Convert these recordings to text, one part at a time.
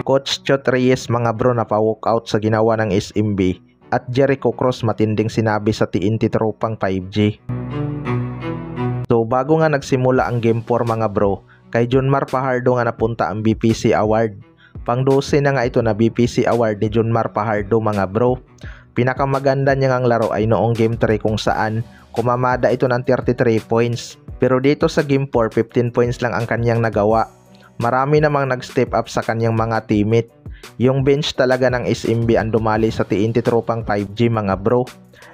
Coach Chot Reyes mga bro napa-walkout sa ginawa ng SMB at Jericho Cross matinding sinabi sa TNT tropang 5G. So bago nga nagsimula ang Game 4 mga bro, kay Junmar Fajardo nga napunta ang BPC Award. Pang-12 na nga ito na BPC Award ni Junmar Fajardo mga bro. Pinakamaganda niya ngang laro ay noong Game 3 kung saan kumamada ito ng 33 points. Pero dito sa Game 4, 15 points lang ang kanyang nagawa. Marami namang nag-step up sa kanyang mga teammate. Yung bench talaga ng SMB ang dumali sa TNT tropang 5G mga bro.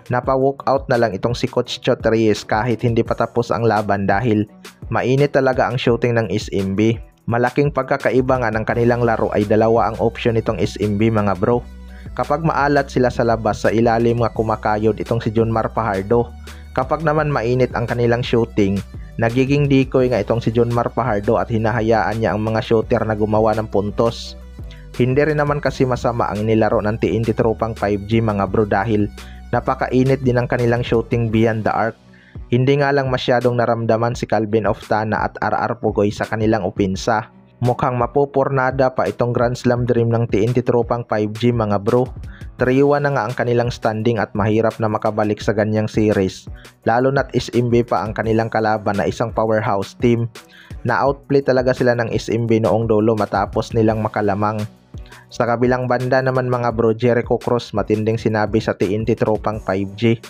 Napa-walkout na lang itong si Coach Chot Reyes kahit hindi pa tapos ang laban dahil mainit talaga ang shooting ng SMB. Malaking pagkakaiba nga ng kanilang laro ay dalawa ang option nitong SMB mga bro. Kapag maalat sila sa labas, sa ilalim nga kumakayod itong si Junmar Fajardo. Kapag naman mainit ang kanilang shooting, nagiging decoy nga itong si Junmar Fajardo at hinahayaan niya ang mga shooter na gumawa ng puntos. Hindi rin naman kasi masama ang nilaro ng TNT tropang 5G mga bro dahil napakainit din ang kanilang shooting beyond the arc. Hindi nga lang masyadong naramdaman si Calvin Oftana at RR Pugoy sa kanilang opensa. Mukhang mapupornada pa itong Grand Slam dream ng TNT tropang 5G mga bro. 3-1 na nga ang kanilang standing at mahirap na makabalik sa ganyang series. Lalo na't SMB pa ang kanilang kalaban na isang powerhouse team. Na-outplay talaga sila ng SMB noong dulo matapos nilang makalamang. Sa kabilang banda naman mga bro, Jericho Cross matinding sinabi sa TNT tropang 5G.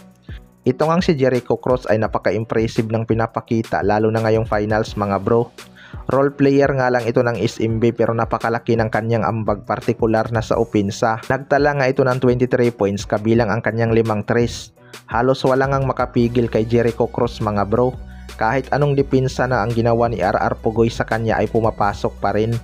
Ito ngang si Jericho Cross ay napaka-impressive ng pinapakita lalo na ngayong finals mga bro. Role player nga lang ito ng SMB pero napakalaki ng kanyang ambag partikular na sa opensa. Nagtala nga ito ng 23 points kabilang ang kanyang 5 threes. Halos walang ang makapigil kay Jericho Cross mga bro. Kahit anong depensa na ang ginawa ni RR Pugoy sa kanya ay pumapasok pa rin.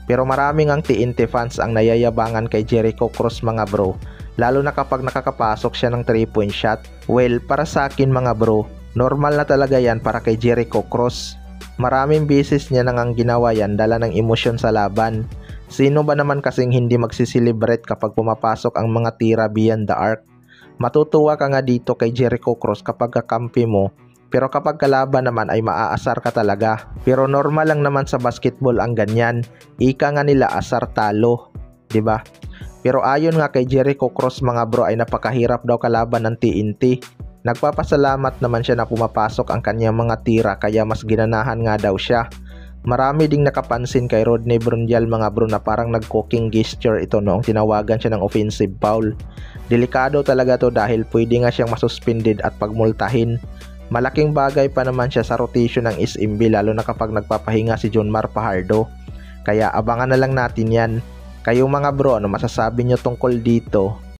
Pero maraming ang TNT fans ang nayayabangan kay Jericho Cross mga bro. Lalo na kapag nakakapasok siya ng 3-point shot. Well, para sa akin mga bro, normal na talaga yan para kay Jericho Cross. Maraming beses niya nang ang ginawa yan dala ng emosyon sa laban. Sino ba naman kasing hindi magsiselebrate kapag pumapasok ang mga tira beyond the arc? Matutuwa ka nga dito kay Jericho Cross kapag kakampi mo, pero kapag kalaban naman ay maaasar ka talaga. Pero normal lang naman sa basketball ang ganyan. Ika nga nila asar talo, 'di ba? Pero ayon nga kay Jericho Cross mga bro ay napakahirap daw kalaban ng TNT. Nagpapasalamat naman siya na pumapasok ang kanyang mga tira kaya mas ginanahan nga daw siya. Marami ding nakapansin kay Rodney Brundial mga bro na parang nag-cooking gesture ito noong tinawagan siya ng offensive foul. Delikado talaga to dahil pwede nga siyang masuspended at pagmultahin. Malaking bagay pa naman siya sa rotation ng SMB lalo na kapag nagpapahinga si Junmar Fajardo. Kaya abangan na lang natin yan. Kayo mga bro, ano masasabi nyo tungkol dito?